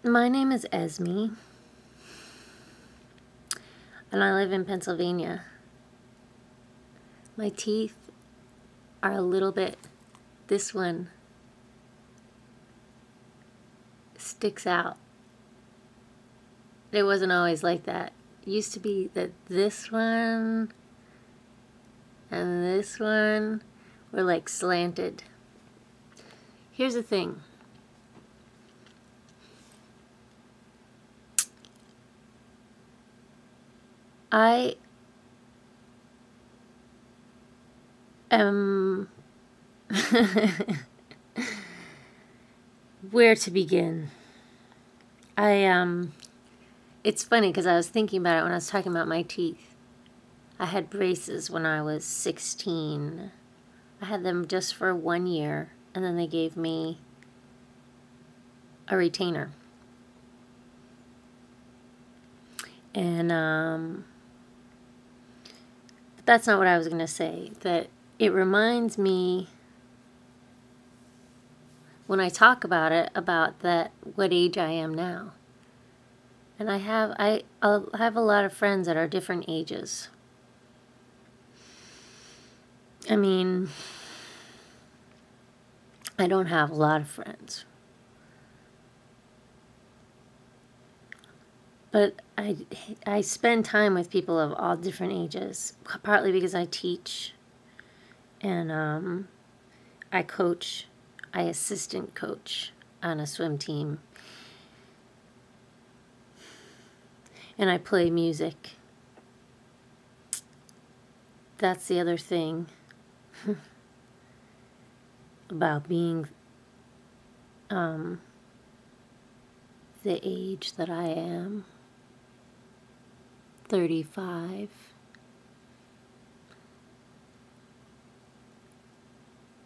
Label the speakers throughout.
Speaker 1: My name is Esme, and I live in Pennsylvania. My teeth are a little bit, this one sticks out. It wasn't always like that. It used to be that this one and this one were like slanted. Here's the thing. I am where to begin. It's funny because I was thinking about it when I was talking about my teeth. I had braces when I was 16. I had them just for 1 year, and then they gave me a retainer. And but that's not what I was going to say. That it reminds me, when I talk about it, about that what age I am now. And I have a lot of friends that are different ages. I mean, I don't have a lot of friends. But I spend time with people of all different ages, partly because I teach and I coach. I assistant coach on a swim team. And I play music. That's the other thing about being the age that I am, 35.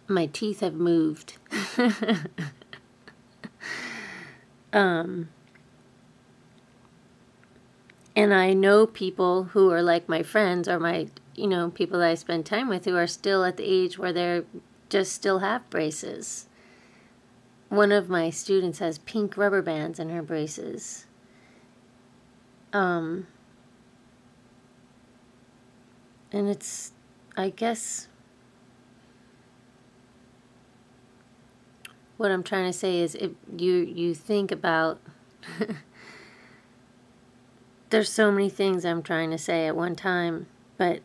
Speaker 1: My teeth have moved. And I know people who are like my friends or my, people that I spend time with who are still at the age where they're just still have braces. One of my students has pink rubber bands in her braces. And it's, I guess, what I'm trying to say is if you think about, there's so many things I'm trying to say at one time, but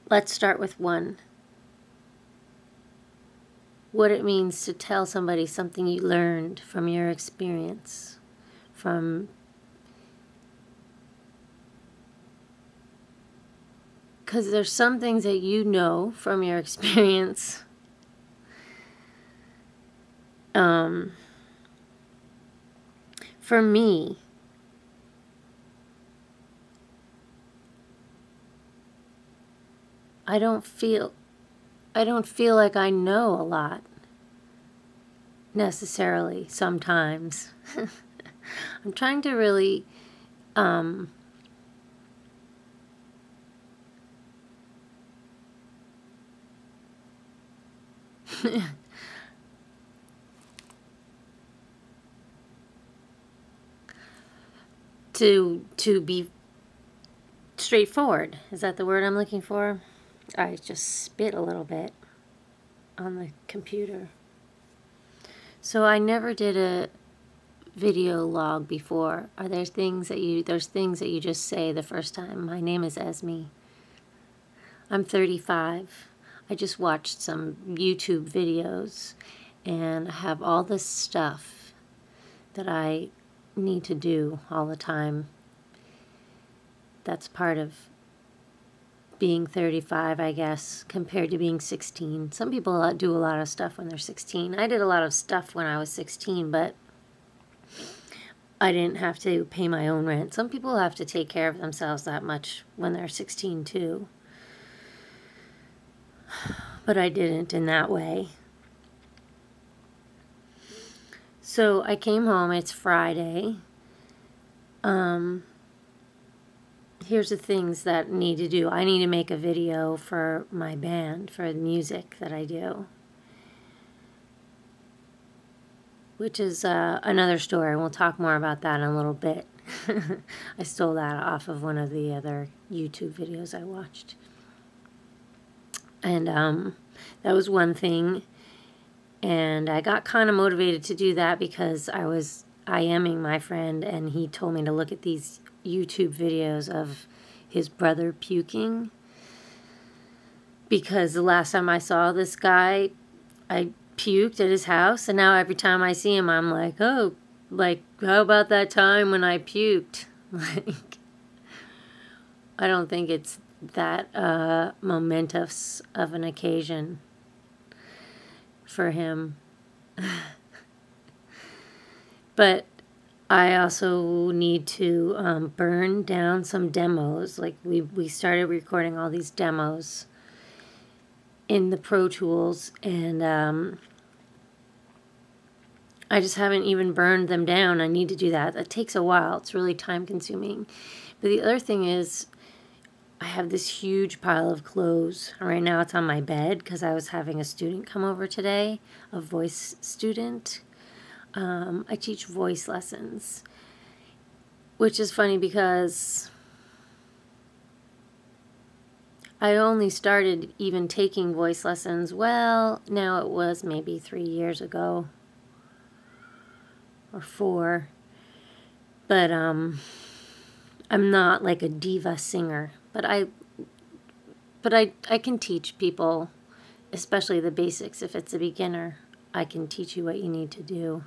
Speaker 1: let's start with one. What it means to tell somebody something you learned from your experience, because there's some things that you know from your experience. For me, I don't feel like I know a lot necessarily sometimes. I'm trying to really to be straightforward. Is that the word I'm looking for? I just spit a little bit on the computer. So I never did a video log before. Are there things that you just say the first time? My name is Esme. I'm 35. I just watched some YouTube videos and I have all this stuff that I need to do all the time. That's part of being 35, I guess, compared to being 16. Some people do a lot of stuff when they're 16. I did a lot of stuff when I was 16, but I didn't have to pay my own rent. Some people have to take care of themselves that much when they're 16 too. But I didn't in that way. So I came home, it's Friday. Here's the things that need to do. I need to make a video for my band, for the music that I do. which is another story. We'll talk more about that in a little bit. I stole that off of one of the other YouTube videos I watched. And that was one thing. And I got kind of motivated to do that because I was IMing my friend, and he told me to look at these YouTube videos of his brother puking. Because the last time I saw this guy, I puked at his house, and now every time I see him, I'm like, oh, like, how about that time when I puked? Like, I don't think it's that momentous of an occasion for him. But I also need to burn down some demos. Like, we started recording all these demos in the Pro Tools, and I just haven't even burned them down. I need to do that. That takes a while. It's really time consuming. But the other thing is, I have this huge pile of clothes. Right now it's on my bed because I was having a student come over today, a voice student. I teach voice lessons, which is funny because I only started even taking voice lessons, well, now it was maybe 3 years ago or 4. But I'm not like a diva singer. But I can teach people, especially the basics. If it's a beginner, I can teach you what you need to do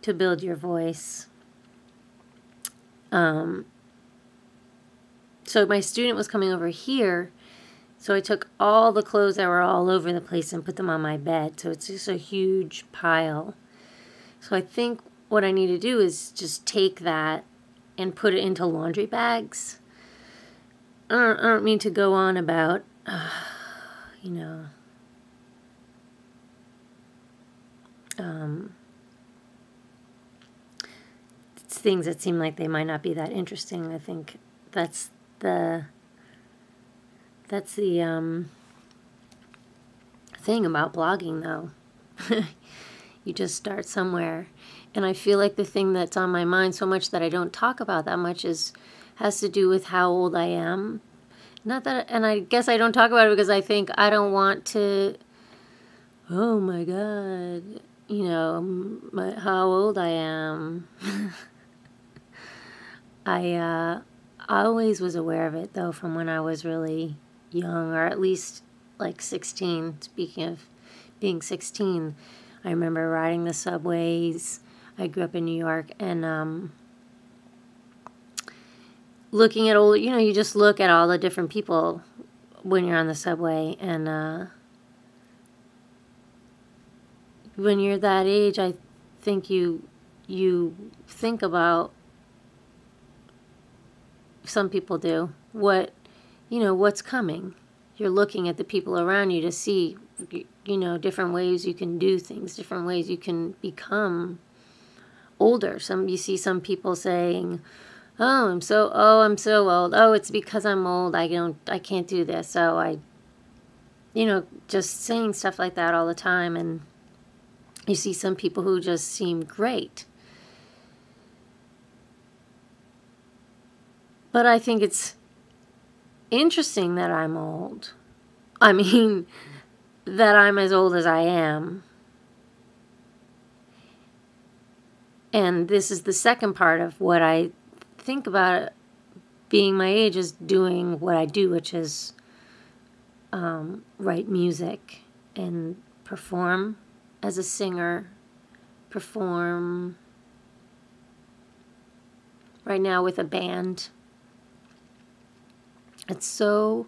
Speaker 1: to build your voice. So my student was coming over here, so I took all the clothes that were all over the place and put them on my bed. So it's just a huge pile. So I think what I need to do is just take that and put it into laundry bags. I don't mean to go on about, you know, it's things that seem like they might not be that interesting. I think that's the thing about blogging, though. You just start somewhere. And I feel like the thing that's on my mind so much that I don't talk about that much has to do with how old I am. Not that, and I guess I don't talk about it because I think I don't want to, oh my God, you know, how old I am. I always was aware of it, though, from when I was really young, or at least like 16. Speaking of being 16, I remember riding the subways. I grew up in New York, and looking at all, you know, you just look at all the different people when you're on the subway, and when you're that age, I think you think about, some people do, what, you know, what's coming. You're looking at the people around you to see, you know, different ways you can do things, different ways you can become older. You see some people saying, oh, I'm so old. Oh, it's because I'm old. I can't do this. So you know, just saying stuff like that all the time. And you see some people who just seem great. But I think it's interesting that I'm old. I mean, that I'm as old as I am. And this is the second part of what I think about being my age, is doing what I do, which is write music and perform as a singer, perform right now with a band. It's so